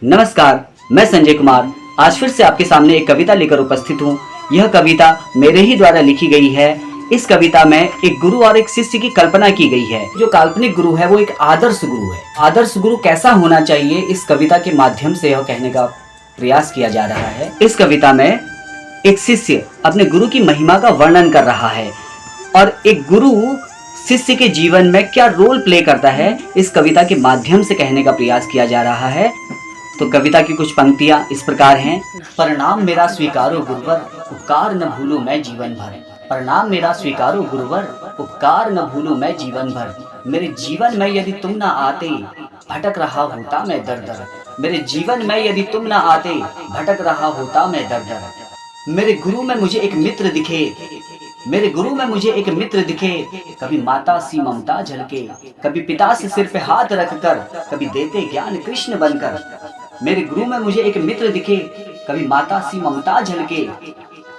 नमस्कार, मैं संजय कुमार आज फिर से आपके सामने एक कविता लेकर उपस्थित हूँ। यह कविता मेरे ही द्वारा लिखी गई है। इस कविता में एक गुरु और एक शिष्य की कल्पना की गई है। जो काल्पनिक गुरु है वो एक आदर्श गुरु है। आदर्श गुरु कैसा होना चाहिए, इस कविता के माध्यम से यह कहने का प्रयास किया जा रहा है। इस कविता में एक शिष्य अपने गुरु की महिमा का वर्णन कर रहा है और एक गुरु शिष्य के जीवन में क्या रोल प्ले करता है, इस कविता के माध्यम से कहने का प्रयास किया जा रहा है। तो कविता की कुछ पंक्तियां इस प्रकार हैं। प्रणाम मेरा स्वीकारो गुरुवर, उपकार न भूलूं मैं जीवन भर। प्रणाम मेरा स्वीकारो गुरुवर, उपकार न भूलूं मैं जीवन भर। मेरे जीवन में यदि तुम ना आते, भटक रहा होता मैं दर दर। मेरे जीवन में यदि तुम ना आते, भटक रहा होता मैं दर दर। मेरे गुरु में मुझे एक मित्र दिखे, मेरे गुरु में मुझे एक मित्र दिखे। कभी माता सी ममता झलके, कभी पिता से सिर पे हाथ रखकर, कभी देते ज्ञान कृष्ण बनकर। मेरे गुरु में मुझे एक मित्र दिखे, कभी माता सी ममता झलके,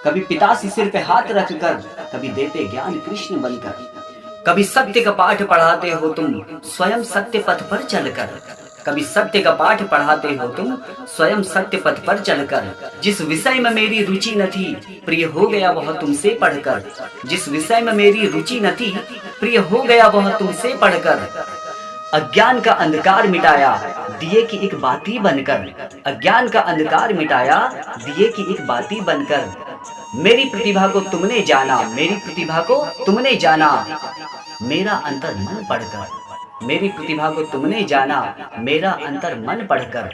कभी पिता से सिर पे हाथ रखकर, कभी देते ज्ञान कृष्ण बनकर। कभी सत्य का पाठ पढ़ाते हो तुम, स्वयं सत्य पथ पर चलकर। कभी सत्य का पाठ पढ़ाते हो तुम, स्वयं सत्य पथ पर चलकर। जिस विषय में मेरी रुचि न थी, प्रिय हो गया वह तुमसे पढ़कर। जिस विषय में मेरी रुचि न थी, प्रिय हो गया वह तुमसे पढ़कर। अज्ञान का अंधकार मिटाया, दिए की एक बाती बनकर। अज्ञान का अंधकार मिटाया, दिए की एक बाती बनकर। मेरी प्रतिभा को तुमने जाना, मेरी प्रतिभा को तुमने जाना, मेरा अंतर मन पढ़कर। मेरी प्रतिभा को तुमने जाना, मेरा अंतर मन पढ़कर।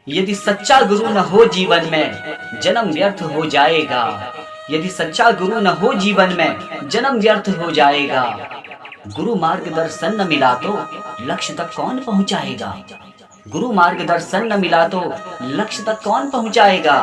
यदि सच्चा गुरु न हो जीवन में, जन्म व्यर्थ हो जाएगा। यदि सच्चा गुरु न हो जीवन में, जन्म व्यर्थ हो जाएगा। गुरु मार्गदर्शन न मिला तो लक्ष्य तक कौन पहुंचाएगा। गुरु मार्गदर्शन न मिला तो लक्ष्य तक कौन पहुंचाएगा।